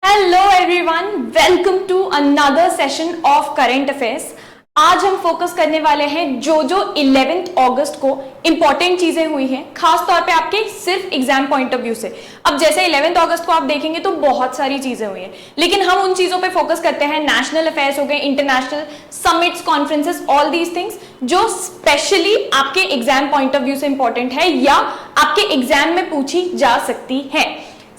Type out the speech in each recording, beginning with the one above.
Hello everyone, welcome to another session of current affairs. आज हम focus करने वाले हैं जो 11 अगस्त को इंपॉर्टेंट चीजें हुई हैं, खास तौर पे आपके सिर्फ एग्जाम पॉइंट ऑफ व्यू से। अब जैसे 11 अगस्त को आप देखेंगे तो बहुत सारी चीजें हुई हैं, लेकिन हम उन चीजों पे फोकस करते हैं। नेशनल अफेयर्स हो गए, international summits, conferences, all these things जो स्पेशली आपके एग्जाम पॉइंट ऑफ व्यू से इंपॉर्टेंट है या आपके एग्जाम में पूछी जा सकती है।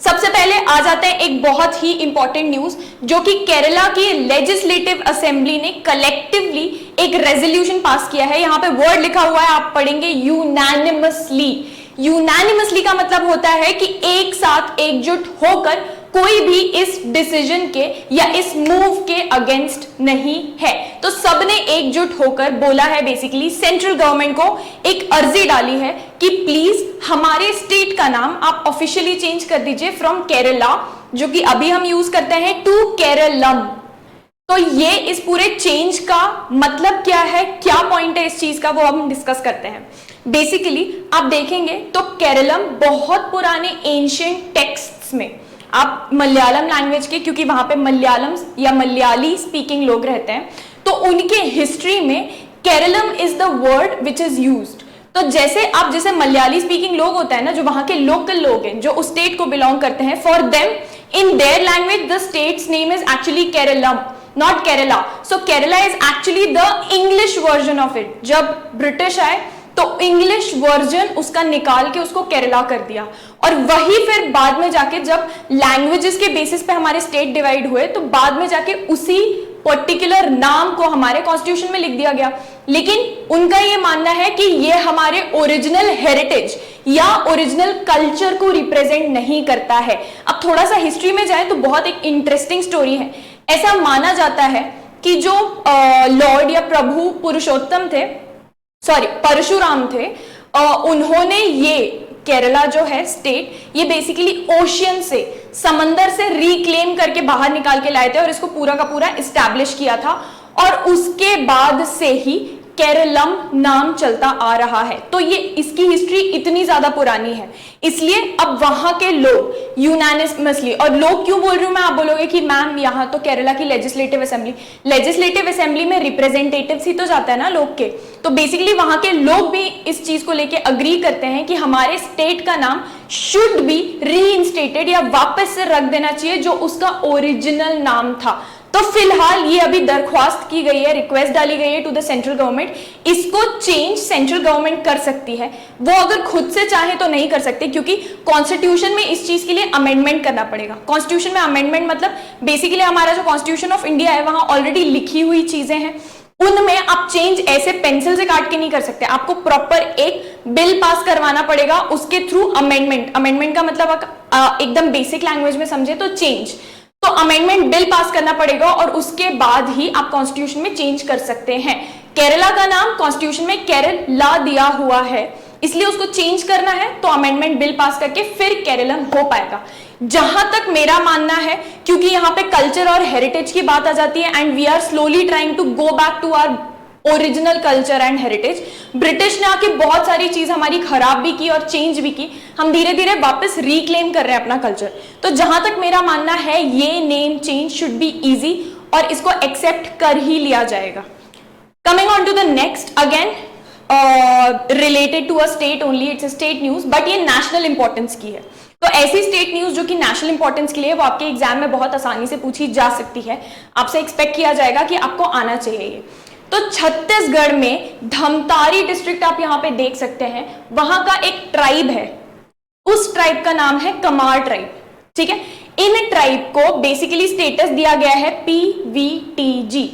सबसे पहले आ जाते हैं एक बहुत ही इंपॉर्टेंट न्यूज, जो कि केरला की लेजिस्लेटिव असेंबली ने कलेक्टिवली एक रेजोल्यूशन पास किया है। यहां पे वर्ड लिखा हुआ है, आप पढ़ेंगे यूनानिमसली। यूनानिमसली का मतलब होता है कि एक साथ एकजुट होकर कोई भी इस डिसीजन के या इस मूव के अगेंस्ट नहीं है। तो सबने एकजुट होकर बोला है, बेसिकली सेंट्रल गवर्नमेंट को एक अर्जी डाली है कि प्लीज हमारे स्टेट का नाम आप ऑफिशियली चेंज कर दीजिए फ्रॉम केरला, जो कि अभी हम यूज करते हैं, टू केरलम। तो ये इस पूरे चेंज का मतलब क्या है, क्या पॉइंट है इस चीज का, वो हम डिस्कस करते हैं। बेसिकली आप देखेंगे तो केरलम बहुत पुराने एंशिएंट टेक्स्ट्स में, आप मलयालम लैंग्वेज के, क्योंकि वहां पे मलयालम या मलयाली स्पीकिंग लोग रहते हैं, तो उनके हिस्ट्री में Keralam is the word which is used. तो जैसे मलयाली स्पीकिंग लोग होते हैं ना, जो वहां के लोकल लोग हैं, जो उस स्टेट को बिलोंग करते हैं, for them in their language the states name is actually Keralam, not Kerala. So Kerala is actually the English version of it. जब ब्रिटिश आए तो इंग्लिश वर्जन उसका निकाल के उसको केरला कर दिया, और वही फिर बाद में जाके जब लैंग्वेजेस के बेसिस पे हमारे स्टेट डिवाइड हुए, तो बाद में जाके उसी पर्टिकुलर नाम को हमारे कॉन्स्टिट्यूशन में लिख दिया गया। लेकिन उनका ये मानना है कि ये हमारे ओरिजिनल हेरिटेज या ओरिजिनल कल्चर को रिप्रेजेंट नहीं करता है। अब थोड़ा सा हिस्ट्री में जाए तो बहुत एक इंटरेस्टिंग स्टोरी है। ऐसा माना जाता है कि जो लॉर्ड या प्रभु पुरुषोत्तम थे, परशुराम थे, उन्होंने ये केरला जो है स्टेट, ये बेसिकली ओशियन से, समंदर से रिक्लेम करके बाहर निकाल के लाए थे और इसको पूरा का पूरा इस्टेब्लिश किया था, और उसके बाद से ही केरलम नाम चलता आ रहा है। तो ये इसकी हिस्ट्री इतनी ज्यादा पुरानी है, इसलिए अब वहां के लोग यूनानिमसली, और लोग क्यों बोल रही हूं मैं, आप बोलोगे कि मैम यहाँ तो केरला की लेजिस्लेटिव असेंबली में रिप्रेजेंटेटिव्स ही तो जाता है ना लोग के, तो बेसिकली वहां के लोग भी इस चीज को लेके अग्री करते हैं कि हमारे स्टेट का नाम शुड बी रीइंस्टेटेड, या वापस से रख देना चाहिए जो उसका ओरिजिनल नाम था। तो फिलहाल ये अभी दरख्वास्त की गई है, रिक्वेस्ट डाली गई है टू द सेंट्रल गवर्नमेंट। इसको चेंज सेंट्रल गवर्नमेंट कर सकती है, वो अगर खुद से चाहे तो नहीं कर सकते, क्योंकि कॉन्स्टिट्यूशन में इस चीज के लिए अमेंडमेंट करना पड़ेगा। कॉन्स्टिट्यूशन में अमेंडमेंट मतलब बेसिकली हमारा जो कॉन्स्टिट्यूशन ऑफ इंडिया है, वहां ऑलरेडी लिखी हुई चीजें हैं, उनमें आप चेंज ऐसे पेंसिल से काट के नहीं कर सकते। आपको प्रॉपर एक बिल पास करवाना पड़ेगा, उसके थ्रू अमेंडमेंट का मतलब एकदम बेसिक लैंग्वेज में समझे तो चेंज, तो अमेंडमेंट बिल पास करना पड़ेगा, और उसके बाद ही आप कॉन्स्टिट्यूशन में चेंज कर सकते हैं। केरला का नाम कॉन्स्टिट्यूशन में केरला दिया हुआ है, इसलिए उसको चेंज करना है तो अमेंडमेंट बिल पास करके फिर केरलम हो पाएगा। जहां तक मेरा मानना है, क्योंकि यहाँ पे कल्चर और हेरिटेज की बात आ जाती है, and we are slowly trying to go back to our original culture and heritage. British ने आके बहुत सारी चीज हमारी खराब भी की और चेंज भी की, हम धीरे धीरे वापस रिक्लेम कर रहे हैं अपना कल्चर। तो जहां तक मेरा मानना है, ये name change should be easy, और इसको एक्सेप्ट कर ही लिया जाएगा। Coming on to the next, again related to a state only, it's a state news, but ये नेशनल इंपॉर्टेंस की है। तो ऐसी स्टेट न्यूज जो कि नेशनल इंपॉर्टेंस के लिए, वो आपके एग्जाम में बहुत आसानी से पूछी जा सकती है, आपसे एक्सपेक्ट किया जाएगा कि आपको आना चाहिए। तो छत्तीसगढ़ में धमतारी डिस्ट्रिक्ट आप यहां पे देख सकते हैं, वहां का एक ट्राइब है, उस ट्राइब का नाम है कमार ट्राइब। ठीक है, इन ट्राइब को बेसिकली स्टेटस दिया गया है PVTG,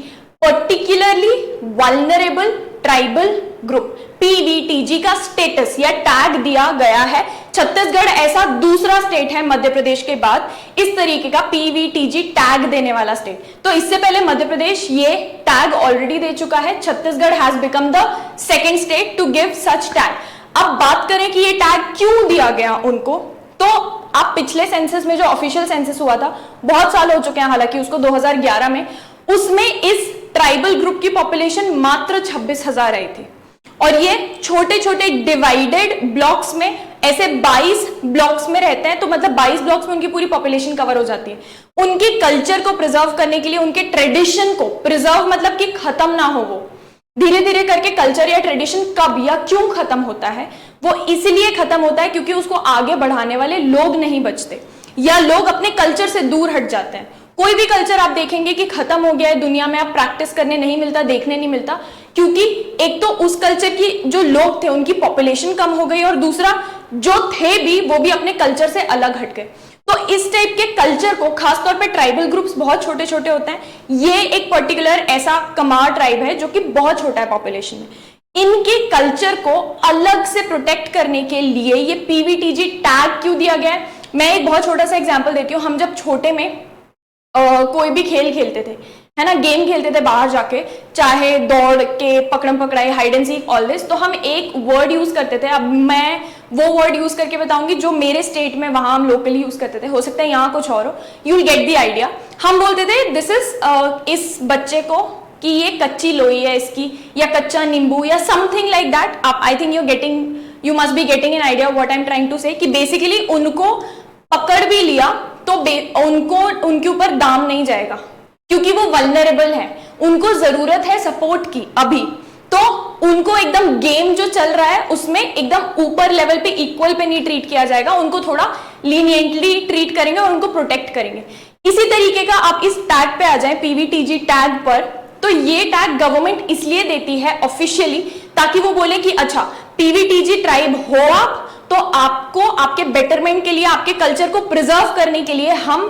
particularly vulnerable tribal group. PVTG का स्टेटस या टैग दिया गया है। छत्तीसगढ़ ऐसा दूसरा स्टेट है मध्य प्रदेश के बाद इस तरीके का PVTG टैग देने वाला स्टेट। तो इससे पहले मध्य प्रदेश ये टैग ऑलरेडी दे चुका है, Chhattisgarh has become the second state to give such tag. अब बात करें कि ये टैग क्यों दिया गया उनको, तो आप पिछले सेंसस में, जो ऑफिशियल सेंसस हुआ था, बहुत साल हो चुके हैं हालांकि उसको, 2011 में, उसमें इस ट्राइबल ग्रुप की पॉपुलेशन मात्र 26,000 आई थी, और ये छोटे छोटे डिवाइडेड ब्लॉक्स में, ऐसे 22 ब्लॉक्स में रहते हैं, तो मतलब 22 ब्लॉक्स में उनकी पूरी पॉपुलेशन कवर हो जाती है। उनके कल्चर को प्रिजर्व करने के लिए, उनके ट्रेडिशन को प्रिजर्व मतलब कि खत्म ना हो, वो धीरे धीरे करके कल्चर या ट्रेडिशन कब या क्यों खत्म होता है, वो इसलिए खत्म होता है क्योंकि उसको आगे बढ़ाने वाले लोग नहीं बचते, या लोग अपने कल्चर से दूर हट जाते हैं। कोई भी कल्चर आप देखेंगे कि खत्म हो गया है दुनिया में, आप प्रैक्टिस करने नहीं मिलता, देखने नहीं मिलता, क्योंकि एक तो उस कल्चर की जो लोग थे उनकी पॉपुलेशन कम हो गई, और दूसरा जो थे भी वो भी अपने कल्चर से अलग हट गए। तो इस टाइप के कल्चर को, खासतौर पे ट्राइबल ग्रुप्स बहुत छोटे छोटे होते हैं, ये एक पर्टिकुलर ऐसा कमार ट्राइब है जो कि बहुत छोटा है पॉपुलेशन में, इनके कल्चर को अलग से प्रोटेक्ट करने के लिए ये पीवीटीजी टैग क्यों दिया गया है। मैं एक बहुत छोटा सा एग्जांपल देती हूँ। हम जब छोटे में कोई भी खेल खेलते थे, है ना, गेम खेलते थे बाहर जाके, चाहे दौड़ के, पकड़म पकड़ाई, hide and seek, all this, तो हम एक वर्ड यूज करते थे। अब मैं वो वर्ड यूज करके बताऊंगी जो मेरे स्टेट में वहां हम लोकली यूज करते थे, हो सकता है यहाँ कुछ और हो, you will get the idea. हम बोलते थे दिस इज, इस बच्चे को कि ये कच्ची लोई है इसकी, या कच्चा नींबू, या समथिंग लाइक दैट। आप, I think you must be getting an idea what I am trying to say, कि बेसिकली उनको पकड़ भी लिया तो उनको, उनके ऊपर दाम नहीं जाएगा क्योंकि वो वल्नरेबल है, उनको जरूरत है सपोर्ट की अभी, तो उनको एकदम गेम जो चल रहा है उसमें एकदम ऊपर लेवल पे, इक्वल पे नहीं ट्रीट किया जाएगा, उनको थोड़ा लीनियंटली ट्रीट करेंगे और उनको प्रोटेक्ट करेंगे। इसी तरीके का आप इस टैग पे आ जाए, पीवीटीजी टैग पर, तो ये टैग गवर्नमेंट इसलिए देती है ऑफिशियली ताकि वो बोले कि अच्छा पीवीटीजी ट्राइब हो आप, तो आपको आपके बेटरमेंट के लिए, आपके कल्चर को प्रिजर्व करने के लिए हम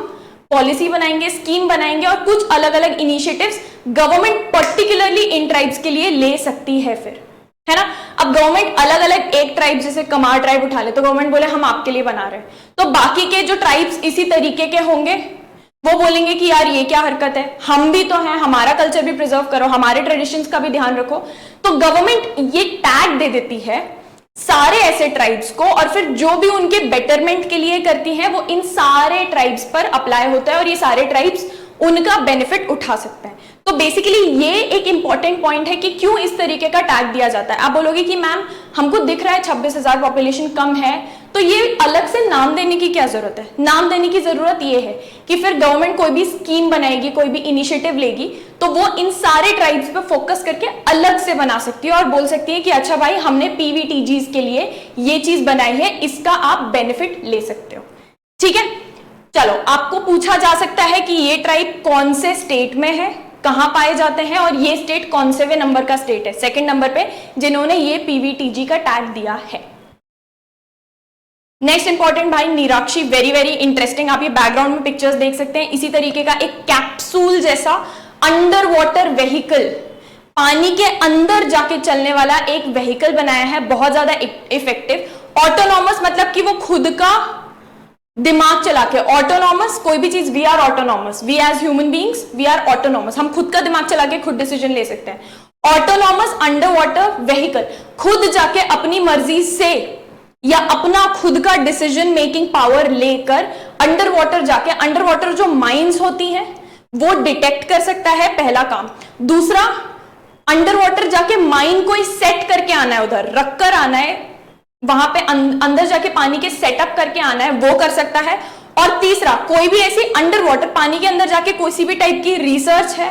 पॉलिसी बनाएंगे, स्कीम बनाएंगे, और कुछ अलग अलग initiatives government particularly in tribes के लिए ले सकती है फिर, है ना। अब गवर्नमेंट अलग अलग, एक ट्राइब जैसे कमार ट्राइब उठा ले तो गवर्नमेंट बोले हम आपके लिए बना रहे हैं, तो बाकी के जो ट्राइब्स इसी तरीके के होंगे वो बोलेंगे कि यार ये क्या हरकत है, हम भी तो हैं, हमारा कल्चर भी प्रिजर्व करो, हमारे ट्रेडिशंस का भी ध्यान रखो। तो गवर्नमेंट ये टैग दे देती है सारे ऐसे ट्राइब्स को, और फिर जो भी उनके बेटरमेंट के लिए करती हैं वो इन सारे ट्राइब्स पर अप्लाई होता है, और ये सारे ट्राइब्स उनका बेनिफिट उठा सकते हैं। तो बेसिकली ये एक इंपॉर्टेंट पॉइंट है कि क्यों इस तरीके का टैग दिया जाता है। आप बोलोगे कि मैम हमको दिख रहा है 26,000 पॉपुलेशन कम है, तो ये अलग से नाम देने की क्या जरूरत है। नाम देने की जरूरत ये है कि फिर गवर्नमेंट कोई भी स्कीम बनाएगी, कोई भी इनिशिएटिव लेगी, तो वो इन सारे ट्राइब्स पे फोकस करके अलग से बना सकती है और बोल सकती है कि अच्छा भाई हमने पीवीटीजीज के लिए ये चीज बनाई है, इसका आप बेनिफिट ले सकते हो। ठीक है, चलो आपको पूछा जा सकता है कि ये ट्राइब कौन से स्टेट में है, कहां पाए जाते हैं, और ये स्टेट कौन से वे नंबर का स्टेट है, सेकंड नंबर पे जिन्होंने ये पीवीटीजी का टैग दिया है। नेक्स्ट इंपॉर्टेंट भाई निराक्षी, वेरी वेरी इंटरेस्टिंग। आप ये बैकग्राउंड में पिक्चर्स देख सकते हैं, इसी तरीके का एक कैप्सूल जैसा अंडर वाटर व्हीकल, पानी के अंदर जाके चलने वाला एक व्हीकल बनाया है, बहुत ज्यादा इफेक्टिव। ऑटोनॉमस मतलब कि वो खुद का दिमाग चला के, ऑटोनॉमस कोई भी चीज, we are autonomous, we as human beings we are autonomous, हम खुद का दिमाग चला के खुद डिसीजन ले सकते हैं। ऑटोनॉमस अंडर वाटर व्हीकल, खुद जाके अपनी मर्जी से या अपना खुद का डिसीजन मेकिंग पावर लेकर अंडर वाटर जाके, अंडर वाटर जो माइंस होती हैं वो डिटेक्ट कर सकता है, पहला काम। दूसरा, अंडर वाटर जाके माइन को सेट करके आना है, उधर रख कर आना है, वहां पे अंदर जाके पानी के सेटअप करके आना है, वो कर सकता है। और तीसरा, कोई भी ऐसी अंडर वाटर पानी के अंदर जाके कोई भी टाइप की रिसर्च है,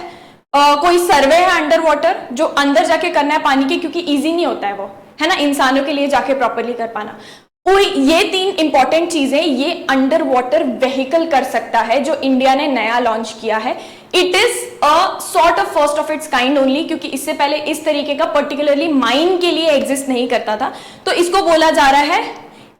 कोई सर्वे है अंडर वाटर जो अंदर जाके करना है पानी के, क्योंकि इजी नहीं होता है वो, है ना, इंसानों के लिए जाके प्रॉपरली कर पाना। ये तीन इंपॉर्टेंट चीजें ये अंडर वाटर व्हीकल कर सकता है जो इंडिया ने नया लॉन्च किया है। It is a sort of first of its kind only, क्योंकि इससे पहले इस तरीके का पर्टिकुलरली माइन के लिए एग्जिस्ट नहीं करता था। तो इसको बोला जा रहा है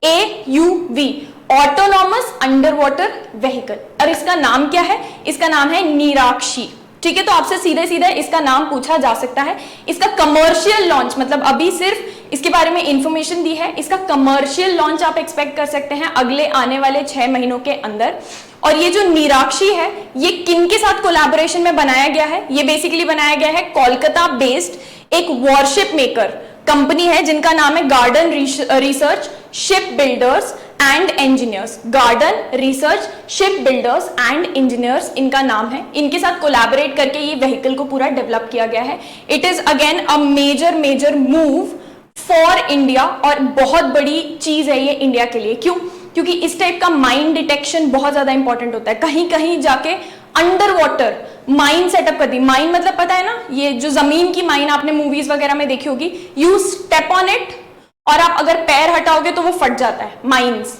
AUV, autonomous under water vehicle. और इसका नाम क्या है? इसका नाम है निराक्षी। ठीक है, तो आपसे सीधे सीधे इसका नाम पूछा जा सकता है। इसका कमर्शियल लॉन्च, मतलब अभी सिर्फ इसके बारे में इंफॉर्मेशन दी है, इसका कमर्शियल लॉन्च आप एक्सपेक्ट कर सकते हैं अगले आने वाले 6 महीनों के अंदर। और ये जो निराक्षी है ये किन के साथ कोलैबोरेशन में बनाया गया है? ये बेसिकली बनाया गया है कोलकाता बेस्ड एक वॉरशिप मेकर कंपनी है जिनका नाम है garden research ship builders and engineers. Garden research ship builders and engineers इनका नाम है। इनके साथ कोलैबोरेट करके ये व्हीकल को पूरा डेवलप किया गया है। It is again a major move for India, और बहुत बड़ी चीज है ये इंडिया के लिए। क्यों? क्योंकि इस टाइप का माइन डिटेक्शन बहुत ज्यादा इंपॉर्टेंट होता है। कहीं कहीं जाके अंडर वाटर माइन सेटअप कर दी। माइन मतलब पता है ना, ये जो जमीन की माइन आपने मूवीज वगैरह में देखी होगी, यू स्टेप ऑन इट और आप अगर पैर हटाओगे तो वो फट जाता है, माइंस।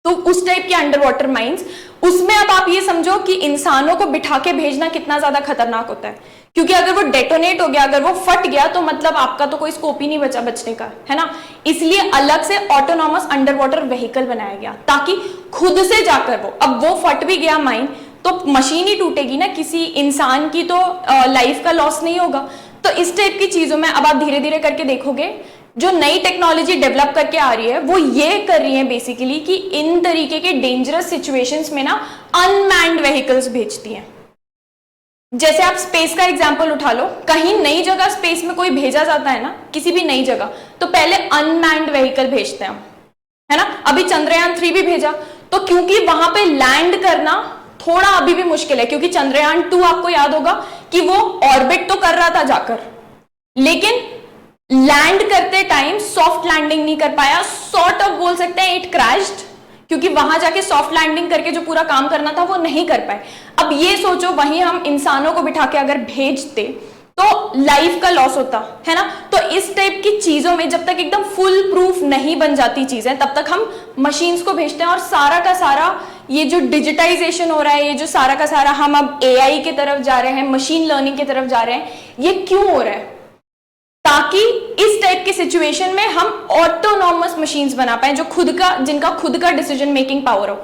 तो उस टाइप के अंडर वाटर माइंस, उसमें अब आप ये समझो कि इंसानों को बिठा के भेजना कितना ज्यादा खतरनाक होता है, क्योंकि अगर वो डेटोनेट हो गया, अगर वो फट गया, तो मतलब आपका तो कोई स्कोप ही नहीं बचा बचने का, है ना। इसलिए अलग से ऑटोनॉमस अंडर वाटर व्हीकल बनाया गया, ताकि खुद से जाकर वो, अब वो फट भी गया माइन तो मशीन ही टूटेगी ना, किसी इंसान की तो लाइफ का लॉस नहीं होगा। तो इस टाइप की चीजों में अब आप धीरे धीरे करके देखोगे जो नई टेक्नोलॉजी डेवलप करके आ रही है, वो ये कर रही है बेसिकली कि इन तरीके के डेंजरस सिचुएशंस में ना अनमैन्ड व्हीकल्स भेजती हैं। जैसे आप स्पेस का एग्जांपल उठा लो, कहीं नई जगह स्पेस में कोई भेजा जाता है ना, किसी भी नई जगह, तो पहले अनमैन्ड व्हीकल भेजते हैं, है ना। अभी चंद्रयान 3 भी भेजा, तो क्योंकि वहां पे लैंड करना थोड़ा अभी भी मुश्किल है, क्योंकि चंद्रयान 2 आपको याद होगा कि वो ऑर्बिट तो कर रहा था जाकर, लेकिन लैंड करते टाइम सॉफ्ट लैंडिंग नहीं कर पाया, सॉर्ट ऑफ बोल सकते हैं इट क्रैश्ड, क्योंकि वहां जाके सॉफ्ट लैंडिंग करके जो पूरा काम करना था वो नहीं कर पाए। अब ये सोचो, वहीं हम इंसानों को बिठा के अगर भेजते तो लाइफ का लॉस होता, है ना। तो इस टाइप की चीजों में जब तक एकदम फुल प्रूफ नहीं बन जाती चीजें, तब तक हम मशीन्स को भेजते हैं। और सारा का सारा ये जो डिजिटाइजेशन हो रहा है, ये जो सारा का सारा हम अब एआई की तरफ जा रहे हैं, मशीन लर्निंग की तरफ जा रहे हैं, ये क्यों हो रहा है? ताकि इस टाइप की सिचुएशन में हम ऑटोनॉमस मशीन्स बना पाए, जो जिनका खुद का डिसीजन मेकिंग पावर हो।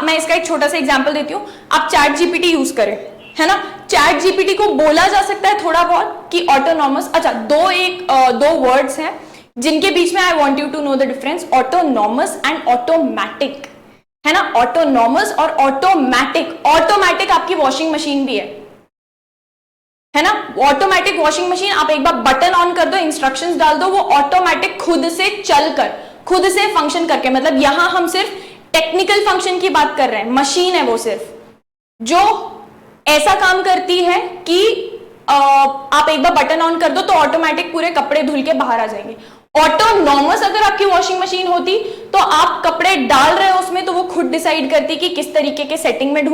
मैं इसका एक छोटा सा एग्जांपल देती हूँ। आप चैट जीपीटी यूज करें, है ना। चैट जीपीटी को बोला जा सकता है थोड़ा बहुत कि ऑटोनॉमस, अच्छा दो वर्ड्स हैं जिनके बीच में I want you to know the difference, autonomous and automatic, है ना। ऑटोनॉमस और ऑटोमैटिक, ऑटोमैटिक आपकी वॉशिंग मशीन भी है ना। ऑटोमेटिक वॉशिंग मशीन, आप एक बार बटन ऑन कर दो, इंस्ट्रक्शंस डाल दो, वो ऑटोमेटिक खुद से चलकर, खुद से फंक्शन करके, मतलब यहां हम सिर्फ टेक्निकल फंक्शन की बात कर रहे हैं। मशीन है वो सिर्फ जो ऐसा काम करती है कि आप एक बार बटन ऑन कर दो तो ऑटोमेटिक पूरे कपड़े धुल के बाहर आ जाएंगे। ऑटोनॉमस अगर आपकी वॉशिंग मशीन होती तो आप कपड़े डाल रहे हो उसमें, तो वो खुद डिसाइड करती कि किस तरीके के सेटिंग में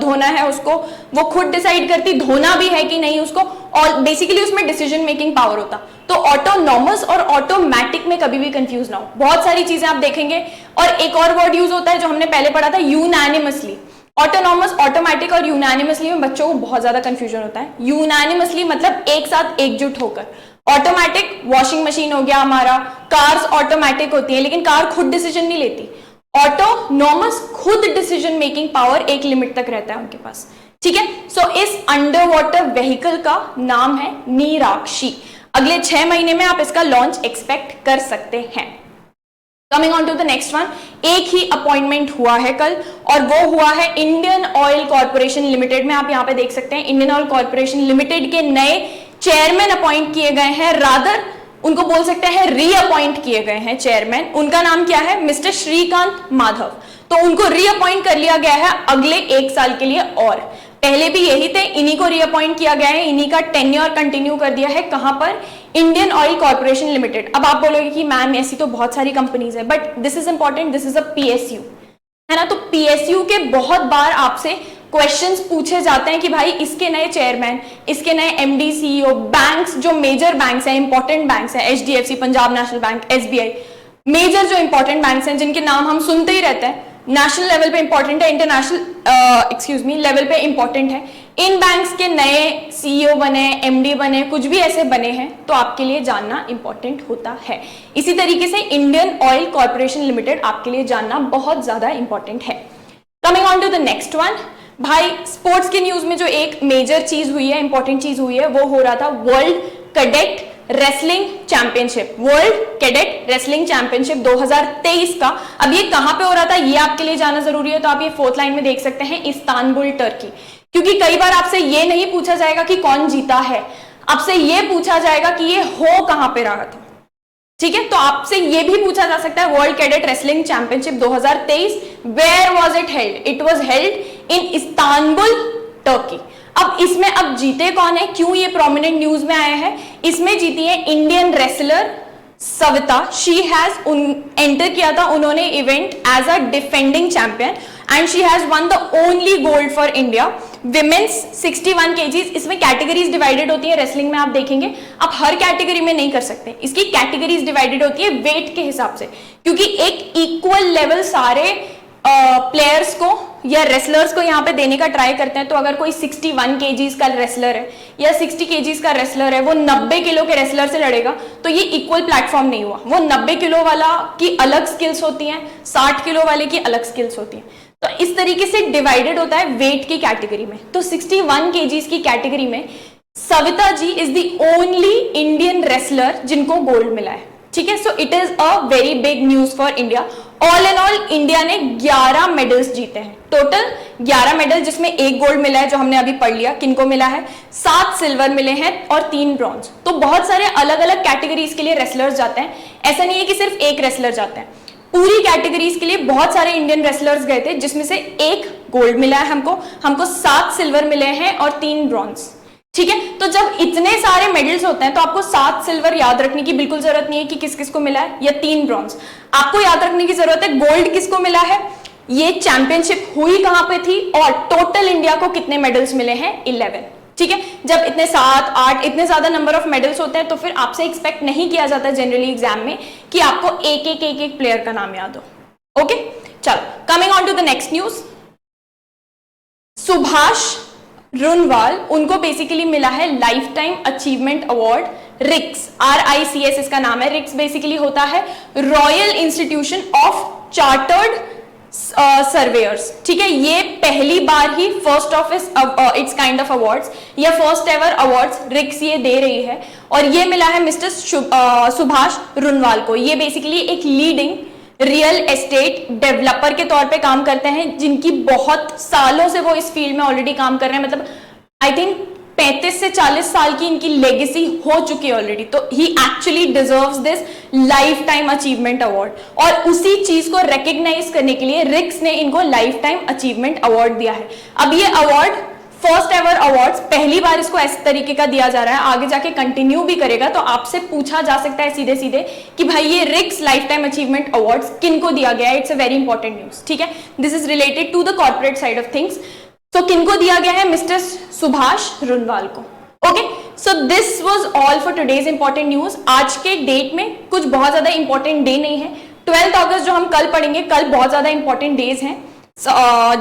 धोना है उसको, वो खुद डिसाइड करती धोना भी है कि नहीं उसको, और बेसिकली उसमें डिसीजन मेकिंग पावर होता। तो ऑटोनॉमस और ऑटोमैटिक में कभी भी कंफ्यूज ना हो, बहुत सारी चीजें आप देखेंगे। और एक और वर्ड यूज होता है जो हमने पहले पढ़ा था, यूनानिमसली। ऑटोनॉमस, ऑटोमेटिक और यूनानिमसली में बच्चों को बहुत ज्यादा कंफ्यूजन होता है। यूनानिमसली मतलब एक साथ एकजुट होकर। ऑटोमेटिक वॉशिंग मशीन हो गया हमारा, कार्स ऑटोमेटिक होती है लेकिन कार खुद डिसीजन नहीं लेती। ऑटोनॉमस खुद डिसीजन मेकिंग पावर एक लिमिट तक रहता है उनके पास, ठीक है। सो इस अंडर वाटर व्हीकल का नाम है नीराक्षी। अगले 6 महीने में आप इसका लॉन्च एक्सपेक्ट कर सकते हैं। Coming on to the next one, एक ही अपॉइंटमेंट हुआ है कल, और वो हुआ है इंडियन ऑयल कॉर्पोरेशन लिमिटेड में। आप यहाँ पे देख सकते हैं इंडियन ऑयल कॉर्पोरेशन लिमिटेड के नए चेयरमैन अपॉइंट किए गए हैं, रादर उनको बोल सकते हैं रीअपॉइंट किए गए हैं चेयरमैन। उनका नाम क्या है? मिस्टर श्रीकांत माधव। तो उनको रीअपॉइंट कर लिया गया है अगले 1 साल के लिए, और पहले भी यही थे, इन्हीं को रीअपॉइंट किया गया है, इन्हीं का टेन्योर कंटिन्यू कर दिया है। कहां पर? Indian oil corporation limited. अब आप बोलोगे कि मैम ऐसी तो बहुत सारी कंपनीज है, but this is important, this is a PSU, है ना। तो पीएसयू के बहुत बार आपसे क्वेश्चंस पूछे जाते हैं कि भाई इसके नए चेयरमैन, इसके नए एमडी, सीईओ, बैंक्स जो मेजर बैंक्स हैं, इंपॉर्टेंट बैंक्स हैं, HDFC, Punjab National Bank, SBI, major जो इंपॉर्टेंट बैंक्स हैं जिनके नाम हम सुनते ही रहते हैं, नेशनल लेवल पे इंपॉर्टेंट है, इंटरनेशनल लेवल पे इंपॉर्टेंट है, इन बैंक्स के नए सीईओ बने, एमडी बने, कुछ भी ऐसे बने हैं तो आपके लिए जानना इंपॉर्टेंट होता है। इसी तरीके से इंडियन ऑयल कॉर्पोरेशन लिमिटेड आपके लिए जानना बहुत ज्यादा इंपॉर्टेंट है। Coming on to the next one, भाई स्पोर्ट्स की न्यूज में जो एक मेजर चीज हुई है, इंपॉर्टेंट चीज हुई है, वो हो रहा था world cadet wrestling championship, world cadet wrestling championship 2023 का। अब ये कहां पे हो रहा था ये आपके लिए जानना जरूरी है, तो आप ये 4th लाइन में देख सकते हैं, इस्तांबुल, टर्की। क्योंकि कई बार आपसे ये नहीं पूछा जाएगा कि कौन जीता है, आपसे ये पूछा जाएगा कि ये हो कहां पे रहा था, ठीक है। तो आपसे ये भी पूछा जा सकता है, world cadet wrestling championship 2023 where was it held? It was held in Istanbul, Turkey. अब इसमें अब जीते कौन है, क्यों ये प्रोमिनेंट न्यूज में आया है? इसमें जीती है Indian wrestler Savita, she has enter किया था उन्होंने event as a defending champion and she has won the only gold for India women's 61 kgs. इसमें कैटेगरीज डिवाइडेड होती है, रेसलिंग में आप देखेंगे आप हर कैटेगरी में नहीं कर सकते, इसकी कैटेगरीज डिवाइडेड होती है वेट के हिसाब से, क्योंकि एक इक्वल लेवल सारे प्लेयर्स को या रेसलर्स को यहाँ पे देने का ट्राई करते हैं। तो अगर कोई 61 केजीज का रेसलर है या 60 केजीज का रेसलर है, वो 90 किलो के रेसलर से लड़ेगा, तो ये इक्वल प्लेटफॉर्म नहीं हुआ। वो 90 किलो वाला की अलग स्किल्स होती हैं, 60 किलो वाले की अलग स्किल्स होती हैं। तो इस तरीके से डिवाइडेड होता है वेट की कैटेगरी में। तो 61 केजीज की कैटेगरी में Savita ji is the only Indian wrestler जिनको गोल्ड मिला है, ठीक है। So it is a very big news for India. All and all India ने 11 मेडल्स जीते हैं, टोटल 11 मेडल, जिसमें एक गोल्ड मिला है जो हमने अभी पढ़ लिया किनको मिला है, 7 सिल्वर मिले हैं और 3 ब्रॉन्ज। तो बहुत सारे अलग अलग कैटेगरीज के लिए रेसलर्स जाते हैं, ऐसा नहीं है कि सिर्फ एक रेसलर जाते हैं, पूरी कैटेगरीज के लिए बहुत सारे इंडियन रेसलर्स गए थे, जिसमें से एक गोल्ड मिला है हमको 7 सिल्वर मिले हैं और 3 ब्रॉन्ज, ठीक है। तो जब इतने सारे मेडल्स होते हैं तो आपको 7 सिल्वर याद रखने की बिल्कुल जरूरत नहीं है कि किस किस को मिला है, या 3 ब्रॉन्ज। आपको याद रखने की जरूरत है गोल्ड किसको मिला है, ये चैंपियनशिप हुई कहां पे थी, और टोटल इंडिया को कितने मेडल्स मिले हैं, 11, ठीक है। जब इतने 7, 8 इतने ज्यादा नंबर ऑफ मेडल्स होते हैं तो फिर आपसे एक्सपेक्ट नहीं किया जाता जनरली एग्जाम में कि आपको एक प्लेयर का नाम याद हो। ओके, चलो coming on to the next news. Subhash Runwal, उनको बेसिकली मिला है lifetime achievement award, RICS, RICS इसका नाम है। रिक्स बेसिकली होता है royal institution of chartered surveyors, ठीक है। ये पहली बार ही first of its kind of awards या फर्स्ट एवर अवार्ड्स रिक्स ये दे रही है, और ये मिला है मिस्टर सुभाष रुनवाल को। ये बेसिकली एक लीडिंग रियल एस्टेट डेवलपर के तौर पे काम करते हैं, जिनकी बहुत सालों से वो इस फील्ड में ऑलरेडी काम कर रहे हैं, मतलब आई थिंक 35 से 40 साल की इनकी लेगेसी हो चुकी है ऑलरेडी। तो he actually deserves this lifetime achievement award, और उसी चीज को रिकॉग्नाइज करने के लिए रिक्स ने इनको लाइफ टाइम अचीवमेंट अवार्ड दिया है। अब ये अवार्ड फर्स्ट एवर अवार्ड्स, पहली बार इसको इस तरीके का दिया जा रहा है, आगे जाके कंटिन्यू भी करेगा। तो आपसे पूछा जा सकता है सीधे सीधे कि भाई ये रिक्स लाइफ टाइम अचीवमेंट अवार्ड्स किनको दिया गया है। It's a very important news, ठीक है। This is related to the corporate side of things. तो किनको दिया गया है, मिस्टर सुभाष रुनवाल को। Okay, so this was all for today's important news. आज के डेट में कुछ बहुत ज्यादा इंपॉर्टेंट डे नहीं है। 12 अगस्त जो हम कल पढ़ेंगे, कल बहुत ज्यादा इंपॉर्टेंट डेज हैं।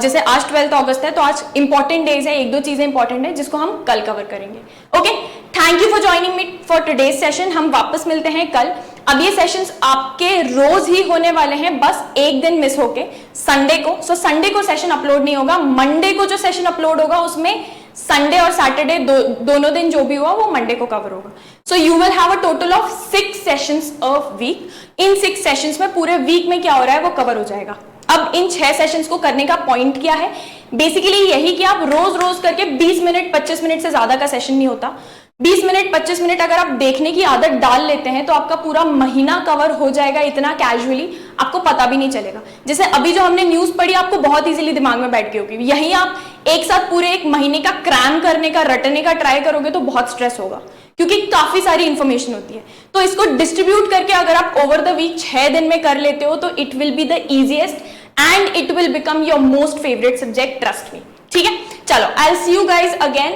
जैसे आज 12 अगस्त है तो आज इंपॉर्टेंट डेज है, 1-2 चीजें इंपॉर्टेंट है जिसको हम कल कवर करेंगे। Okay, thank you for joining me for today's session. हम वापस मिलते हैं कल। अब ये सेशंस आपके रोज ही होने वाले हैं, बस एक दिन मिस होके संडे को। सो संडे को सेशन अपलोड नहीं होगा, मंडे को जो सेशन अपलोड होगा उसमें संडे और सैटरडे दोनों दिन जो भी हुआ वो मंडे को कवर होगा। So you will have a total of 6 sessions of week. इन 6 सेशंस में पूरे वीक में क्या हो रहा है वो कवर हो जाएगा। अब इन 6 सेशंस को करने का पॉइंट क्या है, बेसिकली यही कि आप रोज रोज करके 20 मिनट 25 मिनट से ज्यादा का सेशन नहीं होता। 20 मिनट 25 मिनट अगर आप देखने की आदत डाल लेते हैं तो आपका पूरा महीना कवर हो जाएगा, इतना कैजुअली आपको पता भी नहीं चलेगा। जैसे अभी जो हमने न्यूज पढ़ी आपको बहुत इजीली दिमाग में बैठ गई होगी, यही आप एक साथ पूरे एक महीने का क्रैम करने का, रटने का ट्राई करोगे तो बहुत स्ट्रेस होगा, क्योंकि काफी सारी इंफॉर्मेशन होती है। तो इसको डिस्ट्रीब्यूट करके अगर आप ओवर द वीक 6 दिन में कर लेते हो तो it will be the easiest and it will become your most favorite subject, trust me, ठीक है। चलो, I'll see you guys again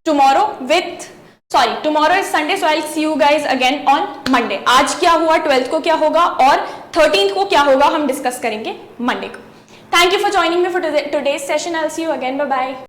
tomorrow tomorrow is Sunday, so I'll see you guys again on Monday। आज क्या हुआ, 12th को क्या होगा और 13th को क्या होगा हम डिस्कस करेंगे Monday को। Thank you for joining me for today's session। I'll see you again, bye bye।